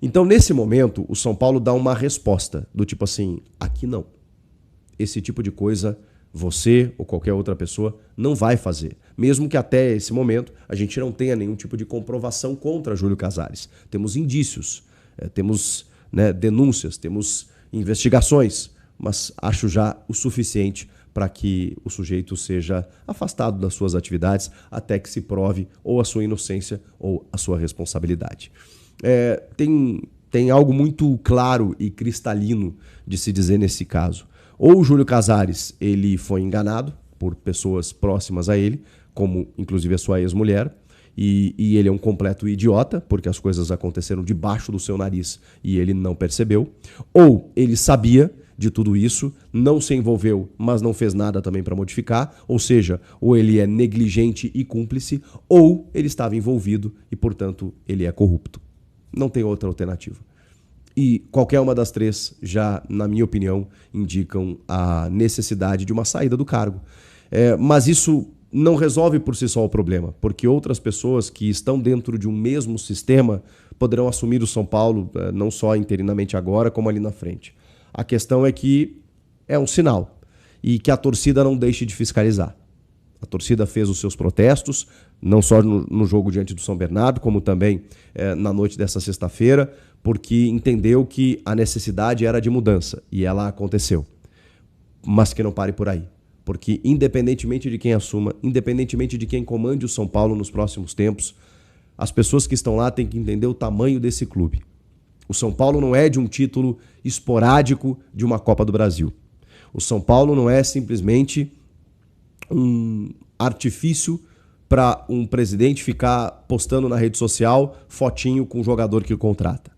Então, nesse momento, o São Paulo dá uma resposta do tipo assim, aqui não. Esse tipo de coisa você ou qualquer outra pessoa não vai fazer. Mesmo que até esse momento a gente não tenha nenhum tipo de comprovação contra Júlio Casares. Temos indícios, temos denúncias, temos investigações, mas acho já o suficiente para que o sujeito seja afastado das suas atividades até que se prove ou a sua inocência ou a sua responsabilidade. Tem algo muito claro e cristalino de se dizer nesse caso. Ou o Júlio Casares ele foi enganado por pessoas próximas a ele, como inclusive a sua ex-mulher, e ele é um completo idiota, porque as coisas aconteceram debaixo do seu nariz e ele não percebeu. Ou ele sabia de tudo isso, não se envolveu, mas não fez nada também para modificar, ou seja, ou ele é negligente e cúmplice, ou ele estava envolvido e, portanto, ele é corrupto. Não tem outra alternativa. E qualquer uma das três já, na minha opinião, indicam a necessidade de uma saída do cargo. Mas isso não resolve por si só o problema, porque outras pessoas que estão dentro de um mesmo sistema poderão assumir o São Paulo, não só interinamente agora, como ali na frente. A questão é que é um sinal e que a torcida não deixe de fiscalizar. A torcida fez os seus protestos, não só no jogo diante do São Bernardo, como também na noite dessa sexta-feira, porque entendeu que a necessidade era de mudança e ela aconteceu. Mas que não pare por aí, porque independentemente de quem assuma, independentemente de quem comande o São Paulo nos próximos tempos, as pessoas que estão lá têm que entender o tamanho desse clube. O São Paulo não é de um título esporádico de uma Copa do Brasil. O São Paulo não é simplesmente um artifício para um presidente ficar postando na rede social fotinho com o jogador que contrata.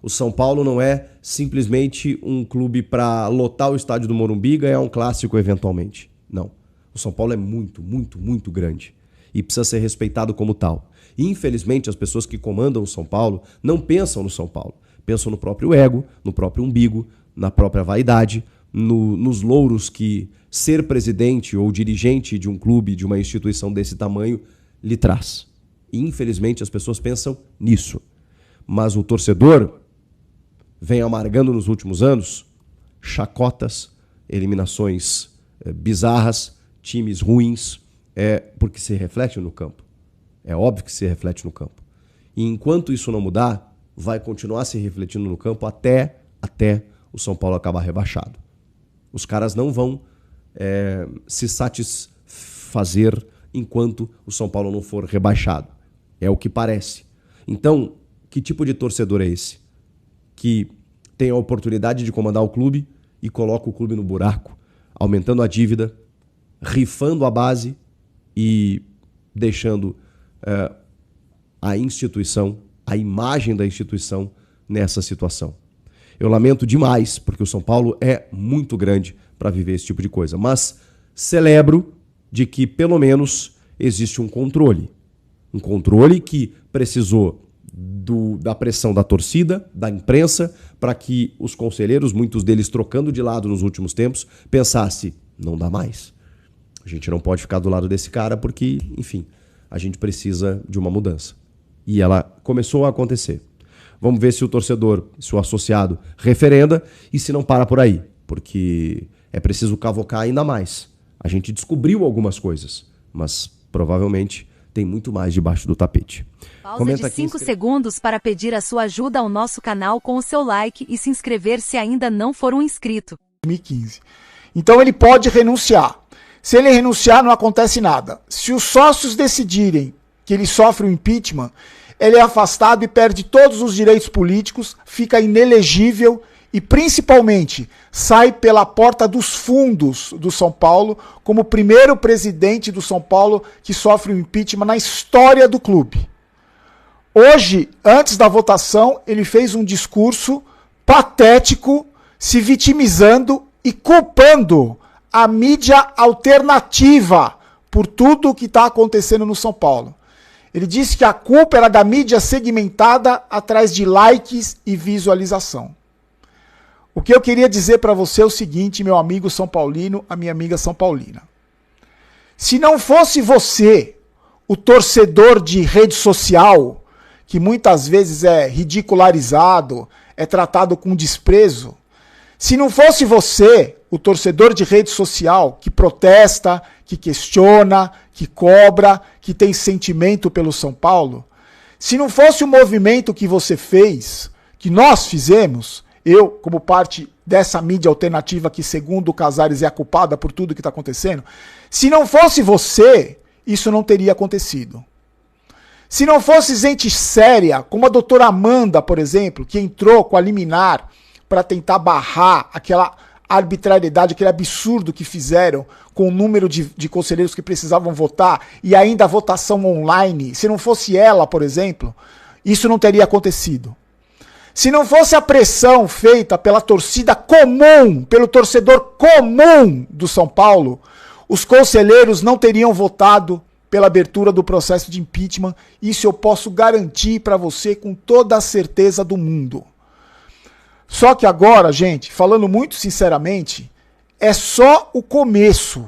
O São Paulo não é simplesmente um clube para lotar o estádio do Morumbi e ganhar um clássico eventualmente. Não. O São Paulo é muito, muito, muito grande e precisa ser respeitado como tal. E, infelizmente, as pessoas que comandam o São Paulo não pensam no São Paulo. Pensam no próprio ego, no próprio umbigo, na própria vaidade, nos louros que ser presidente ou dirigente de um clube, de uma instituição desse tamanho, lhe traz. E, infelizmente, as pessoas pensam nisso. Mas o torcedor vem amargando nos últimos anos chacotas, eliminações bizarras, times ruins, porque se reflete no campo. É óbvio que se reflete no campo. E enquanto isso não mudar, vai continuar se refletindo no campo até o São Paulo acabar rebaixado. Os caras não vão se satisfazer enquanto o São Paulo não for rebaixado. É o que parece. Então, que tipo de torcedor é esse? Que tem a oportunidade de comandar o clube e coloca o clube no buraco, aumentando a dívida, rifando a base e deixando a instituição, a imagem da instituição nessa situação. Eu lamento demais, porque o São Paulo é muito grande para viver esse tipo de coisa, mas celebro de que pelo menos existe um controle que precisou da pressão da torcida, da imprensa, para que os conselheiros, muitos deles trocando de lado nos últimos tempos, pensassem, não dá mais. A gente não pode ficar do lado desse cara porque, enfim, a gente precisa de uma mudança. E ela começou a acontecer. Vamos ver se o torcedor, se o associado referenda e se não para por aí, porque é preciso cavocar ainda mais. A gente descobriu algumas coisas, mas provavelmente tem muito mais debaixo do tapete. Pausa de 5 segundos para pedir a sua ajuda ao nosso canal com o seu like e se inscrever se ainda não for um inscrito. 2015. Então ele pode renunciar. Se ele renunciar, não acontece nada. Se os sócios decidirem que ele sofre um impeachment, ele é afastado e perde todos os direitos políticos, fica inelegível e, principalmente, sai pela porta dos fundos do São Paulo como o primeiro presidente do São Paulo que sofre um impeachment na história do clube. Hoje, antes da votação, ele fez um discurso patético, se vitimizando e culpando a mídia alternativa por tudo o que está acontecendo no São Paulo. Ele disse que a culpa era da mídia segmentada atrás de likes e visualização. O que eu queria dizer para você é o seguinte, meu amigo São Paulino, a minha amiga São Paulina. Se não fosse você, o torcedor de rede social, que muitas vezes é ridicularizado, é tratado com desprezo. Se não fosse você, o torcedor de rede social, que protesta, que questiona, que cobra, que tem sentimento pelo São Paulo, se não fosse o movimento que você fez, que nós fizemos, eu, como parte dessa mídia alternativa que, segundo o Casares, é a culpada por tudo que está acontecendo, se não fosse você, isso não teria acontecido. Se não fosse gente séria, como a doutora Amanda, por exemplo, que entrou com a liminar para tentar barrar aquela arbitrariedade, aquele absurdo que fizeram com o número de conselheiros que precisavam votar e ainda a votação online, se não fosse ela, por exemplo, isso não teria acontecido. Se não fosse a pressão feita pela torcida comum, pelo torcedor comum do São Paulo, os conselheiros não teriam votado pela abertura do processo de impeachment. Isso eu posso garantir para você com toda a certeza do mundo. Só que agora, gente, falando muito sinceramente, é só o começo.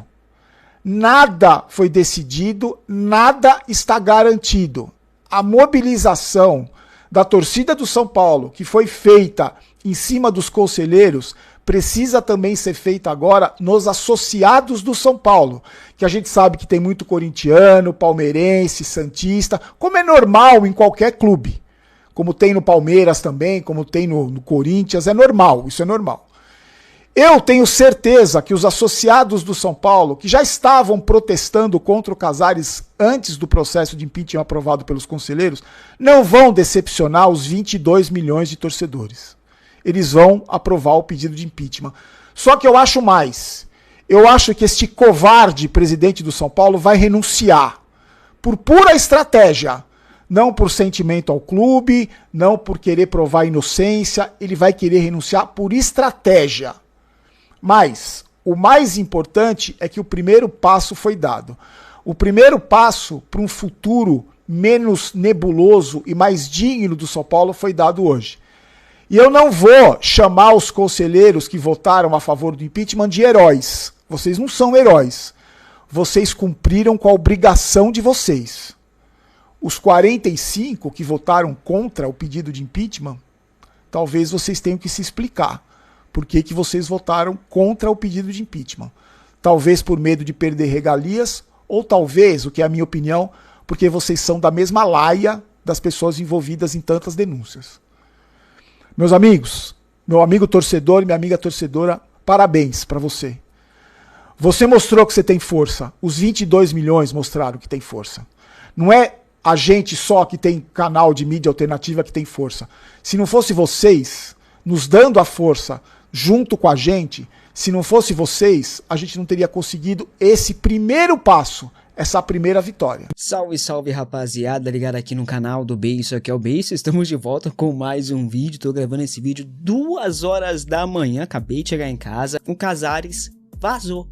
Nada foi decidido, nada está garantido. A mobilização da torcida do São Paulo, que foi feita em cima dos conselheiros, precisa também ser feita agora nos associados do São Paulo, que a gente sabe que tem muito corintiano, palmeirense, santista, como é normal em qualquer clube. Como tem no Palmeiras também, como tem no Corinthians, é normal, isso é normal. Eu tenho certeza que os associados do São Paulo, que já estavam protestando contra o Casares antes do processo de impeachment aprovado pelos conselheiros, não vão decepcionar os 22 milhões de torcedores. Eles vão aprovar o pedido de impeachment. Só que eu acho mais. Eu acho que este covarde presidente do São Paulo vai renunciar por pura estratégia. Não por sentimento ao clube, não por querer provar inocência, ele vai querer renunciar por estratégia. Mas o mais importante é que o primeiro passo foi dado. O primeiro passo para um futuro menos nebuloso e mais digno do São Paulo foi dado hoje. E eu não vou chamar os conselheiros que votaram a favor do impeachment de heróis. Vocês não são heróis. Vocês cumpriram com a obrigação de vocês. Os 45 que votaram contra o pedido de impeachment, talvez vocês tenham que se explicar por que vocês votaram contra o pedido de impeachment. Talvez por medo de perder regalias, ou talvez, o que é a minha opinião, porque vocês são da mesma laia das pessoas envolvidas em tantas denúncias. Meus amigos, meu amigo torcedor e minha amiga torcedora, parabéns para você. Você mostrou que você tem força. Os 22 milhões mostraram que tem força. Não é a gente só que tem canal de mídia alternativa que tem força. Se não fosse vocês nos dando a força junto com a gente, se não fosse vocês, a gente não teria conseguido esse primeiro passo, essa primeira vitória. Salve, salve rapaziada, ligado aqui no canal do Beijo, isso aqui é o Beijo, estamos de volta com mais um vídeo, tô gravando esse vídeo 2 horas da manhã, acabei de chegar em casa, o Casares vazou.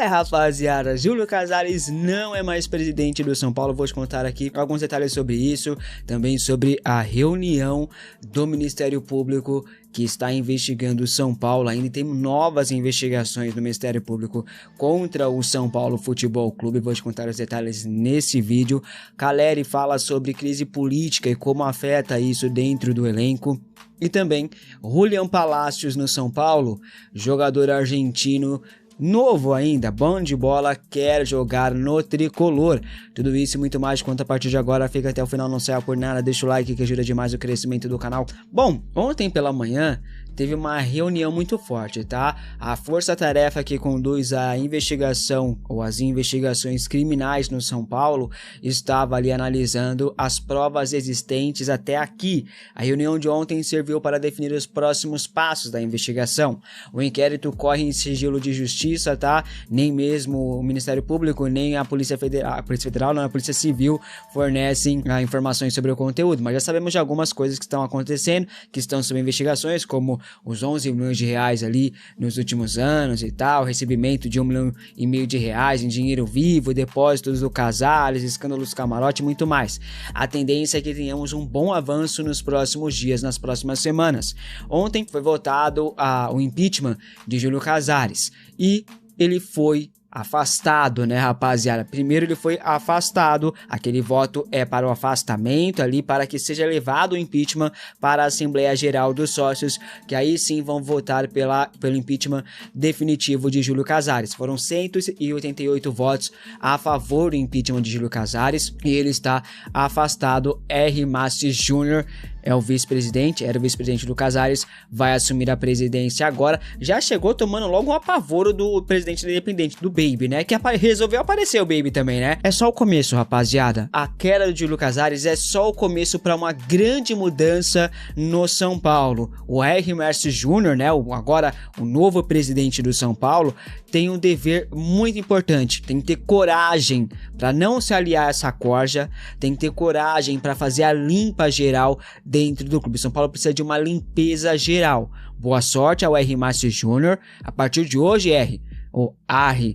Rapaziada, Júlio Casares não é mais presidente do São Paulo. Vou te contar aqui alguns detalhes sobre isso, também sobre a reunião do Ministério Público que está investigando o São Paulo. Ainda tem novas investigações no Ministério Público contra o São Paulo Futebol Clube. Vou te contar os detalhes nesse vídeo. Caleri fala sobre crise política e como afeta isso dentro do elenco. E também Julián Palacios no São Paulo, jogador argentino novo ainda, bom de bola, quer jogar no tricolor. Tudo isso e muito mais, conta a partir de agora. Fica até o final, não saia por nada, deixa o like que ajuda demais o crescimento do canal. Bom, ontem pela manhã teve uma reunião muito forte, tá? A força-tarefa que conduz a investigação ou as investigações criminais no São Paulo estava ali analisando as provas existentes até aqui. A reunião de ontem serviu para definir os próximos passos da investigação. O inquérito corre em sigilo de justiça Justiça, tá? Nem mesmo o Ministério Público, nem a Polícia Federal, não, a Polícia Civil fornecem informações sobre o conteúdo, mas já sabemos de algumas coisas que estão acontecendo, que estão sob investigações, como os 11 milhões de reais ali nos últimos anos e tal, recebimento de R$1,5 milhão de reais em dinheiro vivo, depósitos do Casares, escândalos camarote e muito mais. A tendência é que tenhamos um bom avanço nos próximos dias, nas próximas semanas. Ontem foi votado o impeachment de Júlio Casares e ele foi afastado, né, rapaziada? Primeiro ele foi afastado, aquele voto é para o afastamento ali, para que seja levado o impeachment para a Assembleia Geral dos Sócios, que aí sim vão votar pelo impeachment definitivo de Júlio Casares. Foram 188 votos a favor do impeachment de Júlio Casares e ele está afastado. R. Massi Jr. é o vice-presidente, era o vice-presidente do Casares, vai assumir a presidência agora. Já chegou tomando logo um apavoro do presidente independente, do Baby, né? Que resolveu aparecer o Baby também, né? É só o começo, rapaziada. A queda de Júlio Casares é só o começo para uma grande mudança no São Paulo. O R. Massi Jr., né? Agora o novo presidente do São Paulo, tem um dever muito importante. Tem que ter coragem para não se aliar a essa corja, tem que ter coragem para fazer a limpa geral dentro do clube. São Paulo precisa de uma limpeza geral. Boa sorte ao R. Massi Jr. A partir de hoje,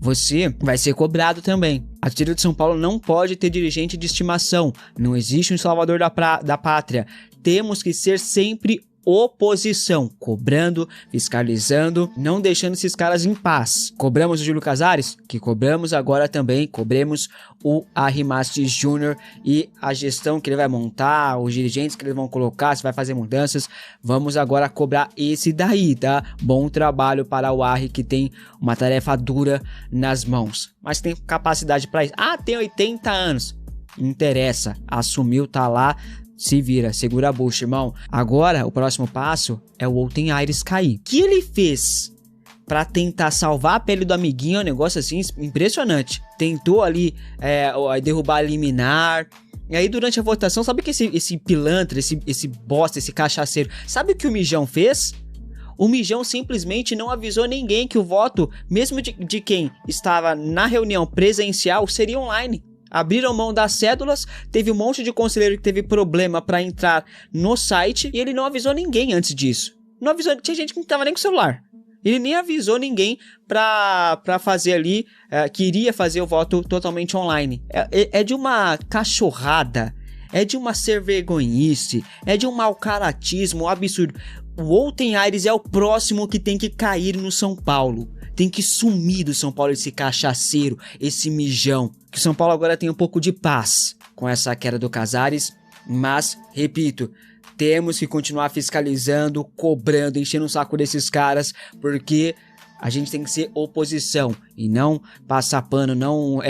você vai ser cobrado também. A torcida de São Paulo não pode ter dirigente de estimação. Não existe um salvador da pátria. Temos que ser sempre oposição, cobrando, fiscalizando, não deixando esses caras em paz. Cobramos o Júlio Casares? Que cobramos agora também, cobremos o R. Massi Jr. e a gestão que ele vai montar, os dirigentes que eles vão colocar, se vai fazer mudanças, vamos agora cobrar esse daí, tá? Bom trabalho para o R, que tem uma tarefa dura nas mãos, mas tem capacidade para isso. Tem 80 anos, não interessa, assumiu, tá lá, se vira, segura a bucha, irmão. Agora, o próximo passo é o Outen Aires cair. O que ele fez pra tentar salvar a pele do amiguinho é um negócio assim impressionante. Tentou ali derrubar a liminar. E aí, durante a votação, sabe que esse pilantra, esse bosta, esse cachaceiro, sabe o que o Mijão fez? O Mijão simplesmente não avisou ninguém que o voto, mesmo de quem estava na reunião presencial, seria online. Abriram mão das cédulas, teve um monte de conselheiro que teve problema para entrar no site e ele não avisou ninguém antes disso. Não avisou, tinha gente que não tava nem com o celular. Ele nem avisou ninguém pra fazer ali, que iria fazer o voto totalmente online. É de uma cachorrada, é de uma servergonhice, é de um mau caratismo absurdo. O Outen Aires é o próximo que tem que cair no São Paulo. Tem que sumir do São Paulo esse cachaceiro, esse mijão. Que o São Paulo agora tem um pouco de paz com essa queda do Casares. Mas, repito, temos que continuar fiscalizando, cobrando, enchendo o saco desses caras, porque a gente tem que ser oposição e não passar pano, não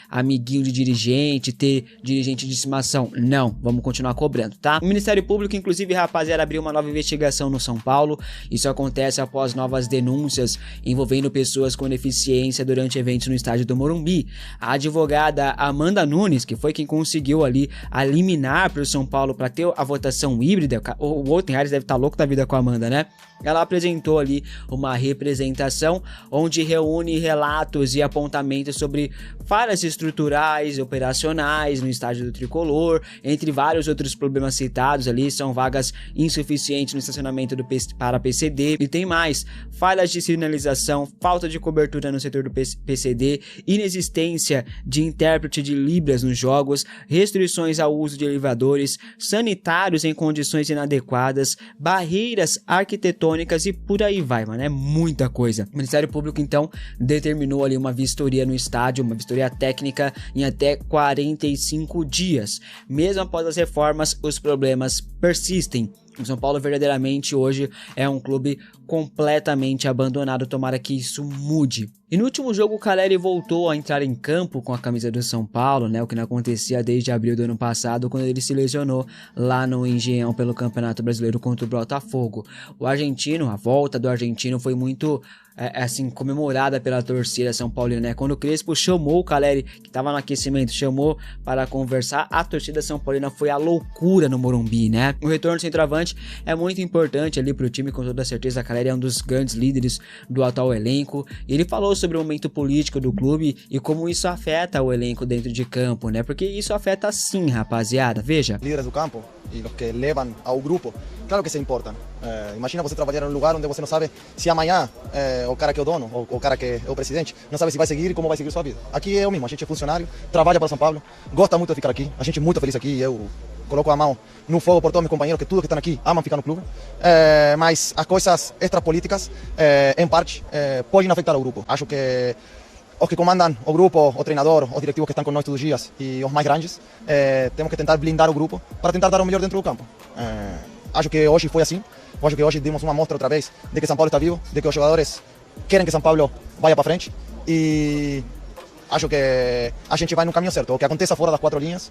amiguinho de dirigente, ter dirigente de estimação. Não, vamos continuar cobrando, tá? O Ministério Público, inclusive, rapaziada, abriu uma nova investigação no São Paulo. Isso acontece após novas denúncias envolvendo pessoas com deficiência durante eventos no estádio do Morumbi. A advogada Amanda Nunes, que foi quem conseguiu ali a liminar para o São Paulo para ter a votação híbrida, o Outen Aires deve estar louco da vida com a Amanda, né? Ela apresentou ali uma representação onde reúne relatos e apontamentos sobre falhas estruturais e operacionais no estádio do Tricolor, entre vários outros problemas citados ali. São vagas insuficientes no estacionamento para PCD e tem mais, falhas de sinalização, falta de cobertura no setor do PCD, inexistência de intérprete de Libras nos jogos, restrições ao uso de elevadores, sanitários em condições inadequadas, barreiras arquitetônicas e por aí vai, mano, é muita coisa. O Ministério Público, então, determinou ali uma vistoria no estádio, uma vistoria técnica em até 45 dias. Mesmo após as reformas, os problemas persistem. O São Paulo verdadeiramente hoje é um clube completamente abandonado, tomara que isso mude. E no último jogo o Caleri voltou a entrar em campo com a camisa do São Paulo, né? O que não acontecia desde abril do ano passado, quando ele se lesionou lá no Engenhão pelo Campeonato Brasileiro contra o Botafogo. O argentino, a volta do argentino foi muito comemorada pela torcida São Paulina, né? Quando o Crespo chamou o Caleri, que estava no aquecimento, chamou para conversar, a torcida São Paulina foi a loucura no Morumbi, né? O retorno do centroavante centroavante é muito importante ali pro time, com toda certeza. Caleri é um dos grandes líderes do atual elenco. Ele falou sobre o momento político do clube e como isso afeta o elenco dentro de campo, né? Porque isso afeta sim, rapaziada. Veja. Líderes do campo e os que levam ao grupo, claro que se importam. Imagina você trabalhar em um lugar onde você não sabe se amanhã o cara que é o dono, ou o cara que é o presidente, não sabe se vai seguir e como vai seguir sua vida. Aqui é o mesmo, a gente é funcionário, trabalha para São Paulo, gosta muito de ficar aqui, a gente é muito feliz aqui, eu coloco a mão no fogo por todos meus companheiros, que tudo que estão aqui amam ficar no clube, mas as coisas extrapolíticas, em parte, podem afetar o grupo. Acho que os que comandam o grupo, o treinador, os diretivos que estão com nós todos os dias e os mais grandes, temos que tentar blindar o grupo para tentar dar o melhor dentro do campo. Acho que hoje foi assim. Acho que hoje demos uma mostra outra vez de que São Paulo está vivo, de que os jogadores querem que São Paulo vá para frente e acho que a gente vai no caminho certo. O que aconteça fora das 4 linhas,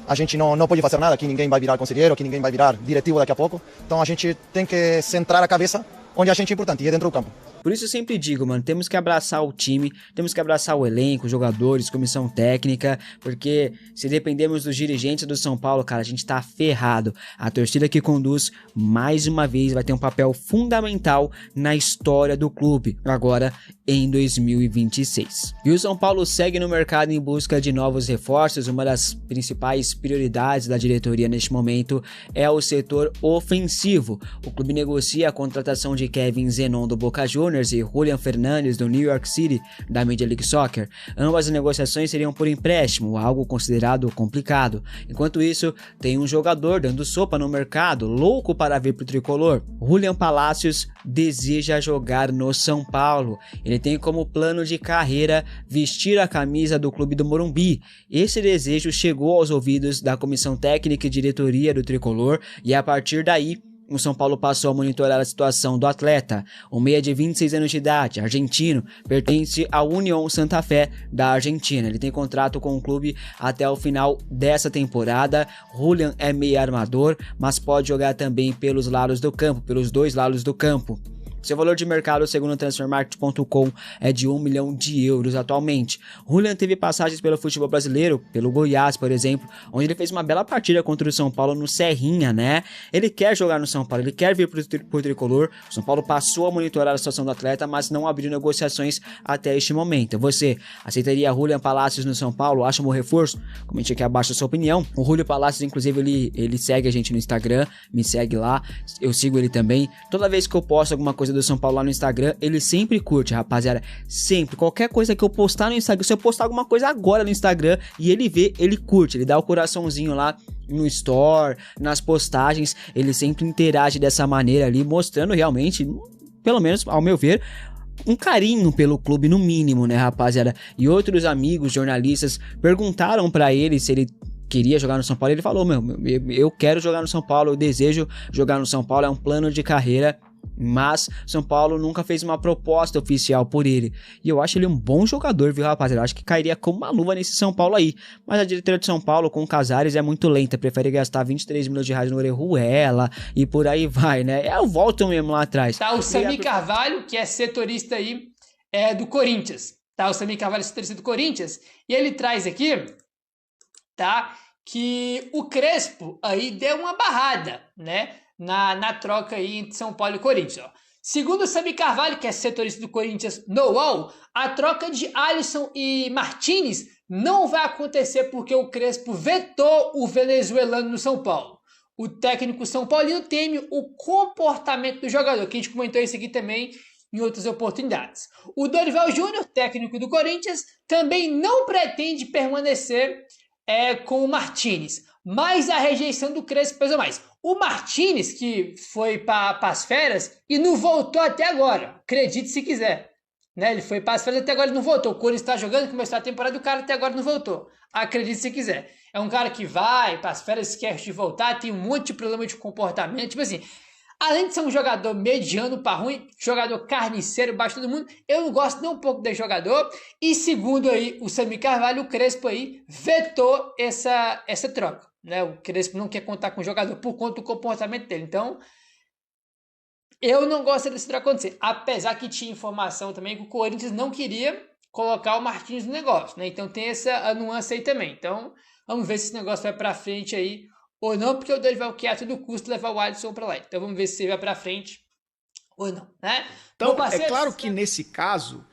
a gente não pode fazer nada. Aqui ninguém vai virar conselheiro, aqui ninguém vai virar diretivo daqui a pouco. Então a gente tem que centrar a cabeça onde a gente é importante, e é dentro do campo. Por isso eu sempre digo, mano, temos que abraçar o time, temos que abraçar o elenco, jogadores, comissão técnica, porque se dependermos dos dirigentes do São Paulo, cara, a gente tá ferrado. A torcida que conduz, mais uma vez, vai ter um papel fundamental na história do clube, agora em 2026. E o São Paulo segue no mercado em busca de novos reforços. Uma das principais prioridades da diretoria neste momento é o setor ofensivo. O clube negocia a contratação de Kevin Zenon do Boca Juniors e Julian Fernandes do New York City da Major League Soccer. Ambas as negociações seriam por empréstimo, algo considerado complicado. Enquanto isso, tem um jogador dando sopa no mercado, louco para vir pro tricolor. Julian Palacios deseja jogar no São Paulo. Ele tem como plano de carreira vestir a camisa do clube do Morumbi. Esse desejo chegou aos ouvidos da comissão técnica e diretoria do tricolor e a partir daí o São Paulo passou a monitorar a situação do atleta. O meia de 26 anos de idade, argentino, pertence à União Santa Fé da Argentina. Ele tem contrato com o clube até o final dessa temporada. Julian é meia armador, mas pode jogar também pelos lados do campo, pelos dois lados do campo. Seu valor de mercado, segundo o Transfermarkt.com, é de 1 milhão de euros atualmente. Julian teve passagens pelo futebol brasileiro, pelo Goiás, por exemplo, onde ele fez uma bela partida contra o São Paulo no Serrinha, né? Ele quer jogar no São Paulo, ele quer vir pro tricolor. O São Paulo passou a monitorar a situação do atleta, mas não abriu negociações até este momento. Você aceitaria Julian Palacios no São Paulo? Acha um bom reforço? Comente aqui abaixo a sua opinião. O Julio Palacios, inclusive, ele segue a gente no Instagram, me segue lá, eu sigo ele também. Toda vez que eu posto alguma coisa do São Paulo lá no Instagram, ele sempre curte, rapaziada, sempre, qualquer coisa que eu postar no Instagram, se eu postar alguma coisa agora no Instagram e ele vê, ele curte, ele dá o coraçãozinho lá no store, nas postagens, ele sempre interage dessa maneira ali, mostrando realmente, pelo menos ao meu ver, um carinho pelo clube no mínimo, né, rapaziada. E outros amigos, jornalistas, perguntaram pra ele se ele queria jogar no São Paulo. Ele falou, eu quero jogar no São Paulo, eu desejo jogar no São Paulo, é um plano de carreira, mas São Paulo nunca fez uma proposta oficial por ele. E eu acho ele um bom jogador, viu, rapaziada? Eu acho que cairia como uma luva nesse São Paulo aí. Mas a diretoria de São Paulo com o Casares é muito lenta, prefere gastar 23 milhões de reais no Orejuela e por aí vai, né? Eu volto mesmo lá atrás. Tá o Sami Carvalho, que é setorista aí do Corinthians. Tá o Sami Carvalho, setorista do Corinthians, e ele traz aqui, tá, que o Crespo aí deu uma barrada, né, na troca aí entre São Paulo e Corinthians. Ó. Segundo o Sami Carvalho, que é setorista do Corinthians no UOL, a troca de Alisson e Martínez não vai acontecer porque o Crespo vetou o venezuelano no São Paulo. O técnico São Paulino teme o comportamento do jogador, que a gente comentou isso aqui também em outras oportunidades. O Dorival Júnior, técnico do Corinthians, também não pretende permanecer com o Martínez, mas a rejeição do Crespo pesa mais. O Martínez, que foi para as férias e não voltou até agora, acredite se quiser, né? Ele foi para as férias até agora, ele não voltou. O Corinthians está jogando, começou a temporada, o cara até agora não voltou, acredite se quiser. É um cara que vai para as férias, esquece de voltar, tem um monte de problema de comportamento, tipo assim, além de ser um jogador mediano para ruim, jogador carniceiro, baixo de todo mundo, eu não gosto nem um pouco desse jogador. E segundo aí o Sami Carvalho, o Crespo aí vetou essa troca, né? O Crespo não quer contar com o jogador por conta do comportamento dele. Então, eu não gosto desse troca acontecer. Apesar que tinha informação também que o Corinthians não queria colocar o Martins no negócio, né? Então tem essa nuance aí também. Então, vamos ver se esse negócio vai para frente aí ou não, porque o Dorival quer a todo custo levar o Alisson para lá. Então vamos ver se vai para frente ou não, né? Então, é claro que nesse caso,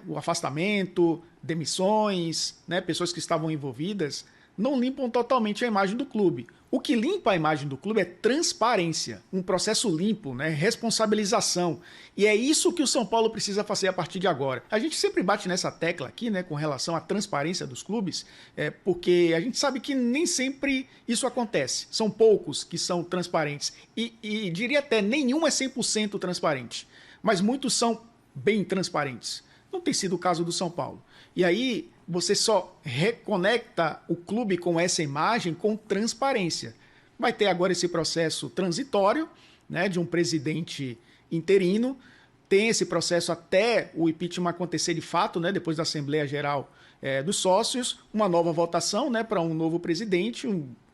o afastamento, demissões, né, pessoas que estavam envolvidas, não limpam totalmente a imagem do clube. O que limpa a imagem do clube é transparência, um processo limpo, né, responsabilização. E é isso que o São Paulo precisa fazer a partir de agora. A gente sempre bate nessa tecla aqui, né, com relação à transparência dos clubes, porque a gente sabe que nem sempre isso acontece. São poucos que são transparentes. E diria até, nenhum é 100% transparente. Mas muitos são bem transparentes. Não tem sido o caso do São Paulo. E aí você só reconecta o clube com essa imagem com transparência. Vai ter agora esse processo transitório, né, de um presidente interino. Tem esse processo até o impeachment acontecer de fato, né, depois da Assembleia Geral dos Sócios. Uma nova votação, né, para um novo presidente,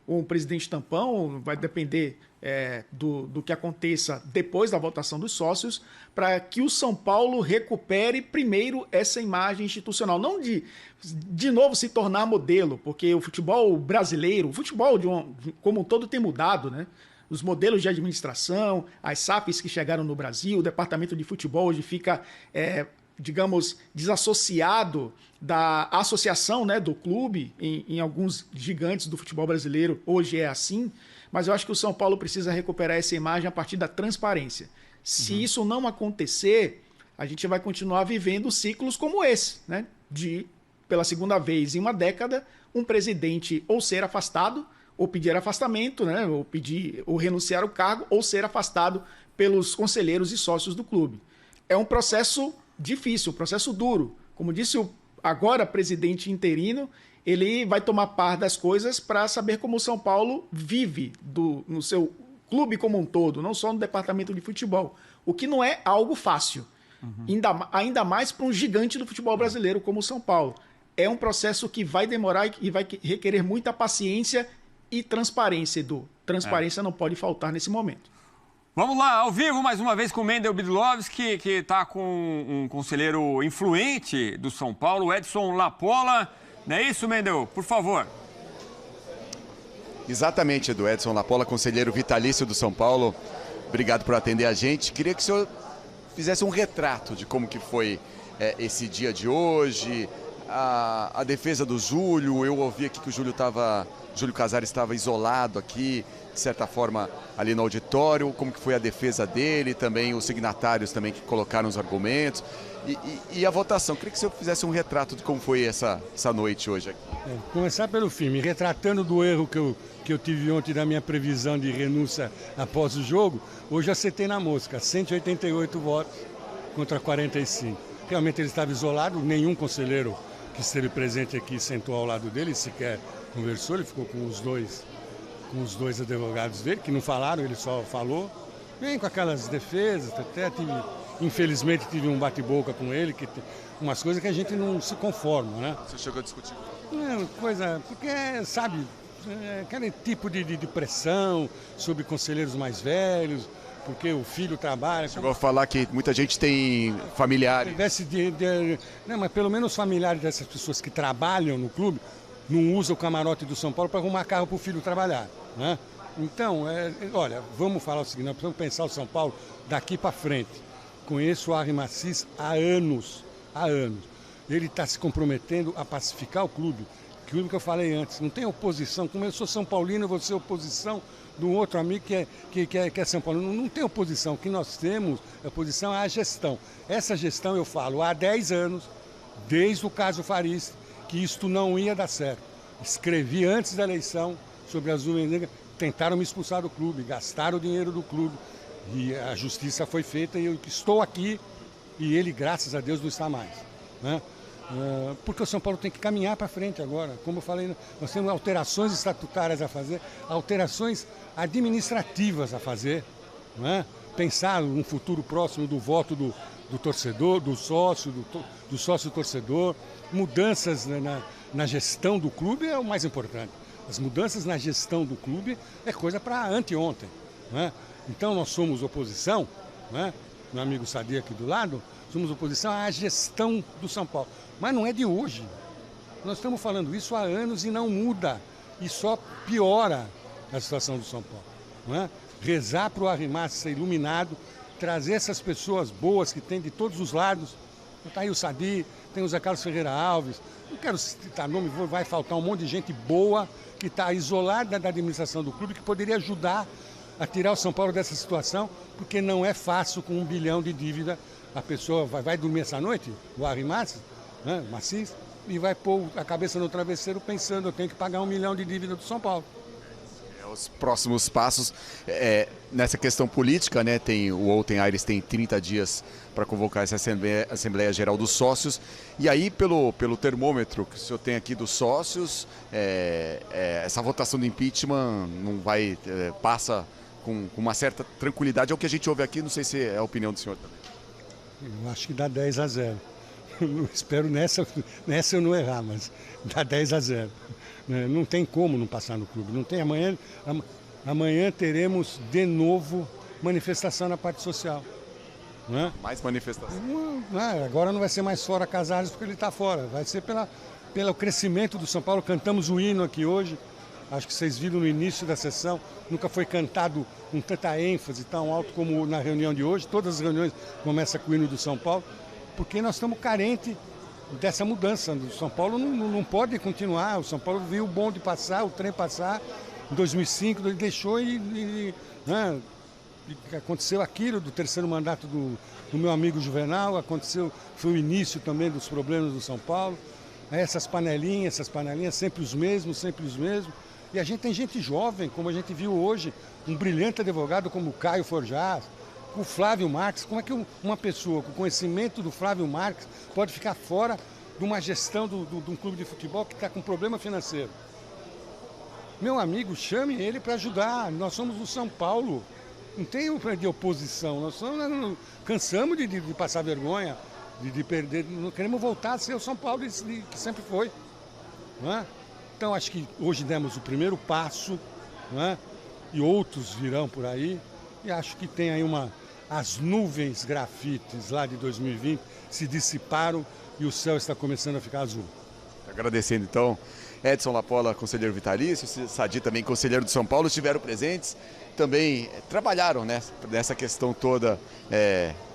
um presidente tampão, vai depender do que aconteça depois da votação dos sócios, para que o São Paulo recupere primeiro essa imagem institucional. Não de novo se tornar modelo, porque o futebol brasileiro, o futebol como um todo tem mudado, né? Os modelos de administração, as SAFs que chegaram no Brasil, o departamento de futebol hoje fica, digamos, desassociado da associação, né, do clube, em alguns gigantes do futebol brasileiro, hoje é assim, mas eu acho que o São Paulo precisa recuperar essa imagem a partir da transparência. Se isso não acontecer, a gente vai continuar vivendo ciclos como esse, né, de, pela segunda vez em uma década, um presidente ou ser afastado, ou pedir afastamento, né, ou renunciar ao cargo, ou ser afastado pelos conselheiros e sócios do clube. É um processo difícil, um processo duro. Como disse o agora presidente interino, ele vai tomar par das coisas para saber como o São Paulo vive no seu clube como um todo, não só no departamento de futebol. O que não é algo fácil. Ainda mais para um gigante do futebol brasileiro como o São Paulo. É um processo que vai demorar e vai requerer muita paciência e transparência, Edu. Transparência não pode faltar nesse momento. Vamos lá, ao vivo, mais uma vez com o Mendel Bidlovski, que está com um conselheiro influente do São Paulo, Edson Lapola. Não é isso, Mendel? Por favor. Exatamente, Edu. Edson Lapola, conselheiro vitalício do São Paulo. Obrigado por atender a gente. Queria que o senhor fizesse um retrato de como que foi esse dia de hoje, a defesa do Júlio. Eu ouvi aqui que o Júlio Casares estava isolado aqui, de certa forma, ali no auditório, como que foi a defesa dele, também os signatários também que colocaram os argumentos e a votação. Queria que o senhor fizesse um retrato de como foi essa noite hoje aqui. Começar pelo fim, me retratando do erro que eu tive ontem da minha previsão de renúncia após o jogo, hoje acertei na mosca, 188 votos contra 45. Realmente ele estava isolado, nenhum conselheiro que esteve presente aqui sentou ao lado dele, sequer conversou, ele ficou com os dois advogados dele, que não falaram, ele só falou. Vem com aquelas defesas, até infelizmente tive um bate-boca com ele, umas coisas que a gente não se conforma, né? Você chegou a discutir? Porque, sabe, aquele tipo de pressão sobre conselheiros mais velhos, porque o filho trabalha... Chegou a falar que muita gente tem familiares. Não, mas pelo menos os familiares dessas pessoas que trabalham no clube não usam o camarote do São Paulo para arrumar carro para o filho trabalhar, né? Então, olha, vamos falar o seguinte, nós precisamos pensar o São Paulo daqui para frente. Conheço o Arre Macis há anos. Ele está se comprometendo a pacificar o clube. Aquilo que eu falei antes, não tem oposição. Como eu sou São Paulino, eu vou ser oposição de um outro amigo que é São Paulo. Não tem oposição. O que nós temos, a oposição é a gestão. Essa gestão eu falo há 10 anos, desde o caso Faris, que isto não ia dar certo. Escrevi antes da eleição sobre as nuvens negras, tentaram me expulsar do clube, gastaram o dinheiro do clube. E a justiça foi feita e eu estou aqui e ele, graças a Deus, não está mais, né? Porque o São Paulo tem que caminhar para frente agora. Como eu falei, nós temos alterações estatutárias a fazer, alterações administrativas a fazer, né? Pensar no futuro próximo do voto do torcedor, do sócio torcedor, mudanças na gestão do clube é o mais importante. As mudanças na gestão do clube é coisa para anteontem, né? Então nós somos oposição, né? Meu amigo Sadia aqui do lado, somos oposição à gestão do São Paulo. Mas não é de hoje. Nós estamos falando isso há anos e não muda. E só piora. a situação do São Paulo. Não é? Rezar para o Arrimaço ser iluminado, trazer essas pessoas boas que tem de todos os lados. Está aí o Sadi, tem o Zé Carlos Ferreira Alves, não quero citar nome, vai faltar um monte de gente boa que está isolada da administração do clube, que poderia ajudar a tirar o São Paulo dessa situação, porque não é fácil com 1 bilhão de dívida. A pessoa vai dormir essa noite, o Arrimaço, né, Macis, e vai pôr a cabeça no travesseiro pensando, eu tenho que pagar 1 milhão de dívida do São Paulo. Os próximos passos nessa questão política, né? O Outen Aires tem 30 dias para convocar essa Assembleia Geral dos Sócios. E aí, pelo termômetro que o senhor tem aqui dos sócios, essa votação do impeachment não vai passa com uma certa tranquilidade. É o que a gente ouve aqui, não sei se é a opinião do senhor também. Eu acho que dá 10-0. Eu espero nessa eu não errar, mas dá 10-0. Não tem como não passar no clube. Não tem. Amanhã teremos de novo manifestação na parte social. Não é? Mais manifestação? Agora não vai ser mais fora Casares porque ele está fora. Vai ser pelo crescimento do São Paulo. Cantamos o hino aqui hoje. Acho que vocês viram no início da sessão. Nunca foi cantado com tanta ênfase, tão alto como na reunião de hoje. Todas as reuniões começam com o hino do São Paulo. Porque nós estamos carentes dessa mudança. O São Paulo não pode continuar. O São Paulo viu o bonde passar, o trem passar. Em 2005, ele deixou né, aconteceu aquilo do terceiro mandato do meu amigo Juvenal, foi o início também dos problemas do São Paulo. Essas panelinhas, sempre os mesmos. E a gente tem gente jovem, como a gente viu hoje, um brilhante advogado como o Caio Forjaz, o Flávio Marques. Como é que uma pessoa com conhecimento do Flávio Marques pode ficar fora de uma gestão de um clube de futebol que está com problema financeiro? Meu amigo, chame ele para ajudar. Nós somos o São Paulo. Não tem de oposição. Nós cansamos de passar vergonha, de perder. Não queremos voltar a ser o São Paulo que sempre foi. Não é? Então, acho que hoje demos o primeiro passo, não é? E outros virão por aí. E acho que tem aí as nuvens grafites lá de 2020 se dissiparam e o céu está começando a ficar azul. Agradecendo então, Edson Lapola, conselheiro vitalício, Sadi também conselheiro do São Paulo, estiveram presentes, também trabalharam nessa questão toda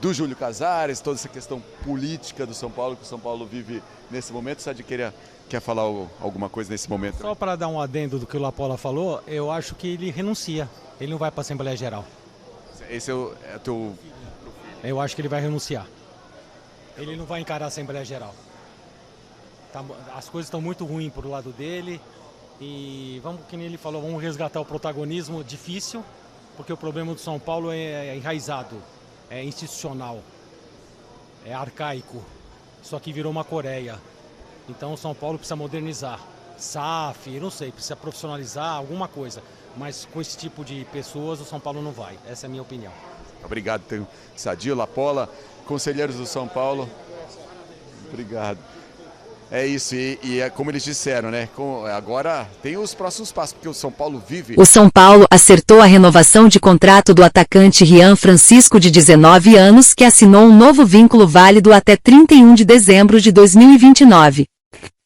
do Júlio Casares, toda essa questão política do São Paulo, que o São Paulo vive nesse momento. Sadi quer falar alguma coisa nesse momento? Só para dar um adendo do que o Lapola falou, eu acho que ele renuncia, ele não vai para a Assembleia Geral. Esse é o teu... Eu acho que ele vai renunciar. Ele não vai encarar a Assembleia Geral. As coisas estão muito ruins pro lado dele e vamos, que nem ele falou, vamos resgatar o protagonismo. Difícil, porque o problema do São Paulo é enraizado, é institucional, é arcaico. Isso aqui virou uma Coreia. Então o São Paulo precisa modernizar. SAF, eu não sei, precisa profissionalizar alguma coisa. Mas com esse tipo de pessoas o São Paulo não vai. Essa é a minha opinião. Obrigado, Sadi, Lapola, conselheiros do São Paulo. Obrigado. É isso, e é como eles disseram, né? Agora tem os próximos passos, porque o São Paulo vive... O São Paulo acertou a renovação de contrato do atacante Rian Francisco, de 19 anos, que assinou um novo vínculo válido até 31 de dezembro de 2029.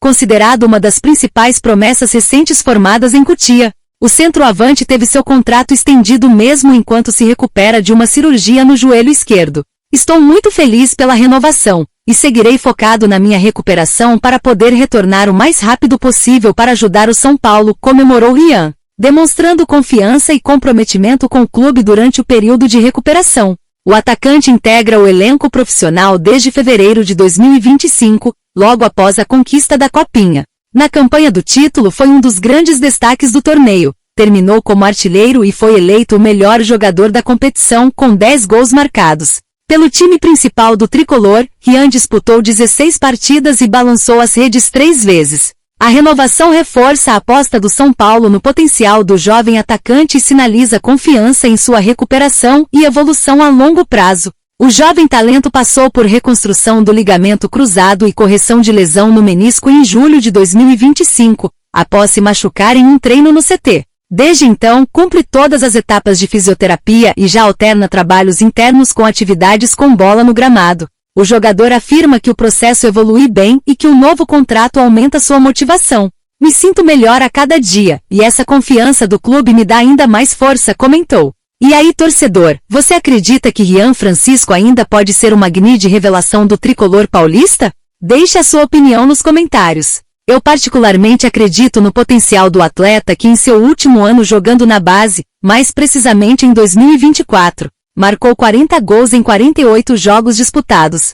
Considerado uma das principais promessas recentes formadas em Cotia, o centroavante teve seu contrato estendido mesmo enquanto se recupera de uma cirurgia no joelho esquerdo. Estou muito feliz pela renovação e seguirei focado na minha recuperação para poder retornar o mais rápido possível para ajudar o São Paulo, comemorou Rian, demonstrando confiança e comprometimento com o clube durante o período de recuperação. O atacante integra o elenco profissional desde fevereiro de 2025, logo após a conquista da Copinha. Na campanha do título foi um dos grandes destaques do torneio, terminou como artilheiro e foi eleito o melhor jogador da competição com 10 gols marcados. Pelo time principal do tricolor, Rian disputou 16 partidas e balançou as redes 3 vezes. A renovação reforça a aposta do São Paulo no potencial do jovem atacante e sinaliza confiança em sua recuperação e evolução a longo prazo. O jovem talento passou por reconstrução do ligamento cruzado e correção de lesão no menisco em julho de 2025, após se machucar em um treino no CT. Desde então, cumpre todas as etapas de fisioterapia e já alterna trabalhos internos com atividades com bola no gramado. O jogador afirma que o processo evolui bem e que o novo contrato aumenta sua motivação. Me sinto melhor a cada dia, e essa confiança do clube me dá ainda mais força, comentou. E aí, torcedor, você acredita que Rian Francisco ainda pode ser uma grande revelação do tricolor paulista? Deixe a sua opinião nos comentários. Eu particularmente acredito no potencial do atleta que em seu último ano jogando na base, mais precisamente em 2024, marcou 40 gols em 48 jogos disputados.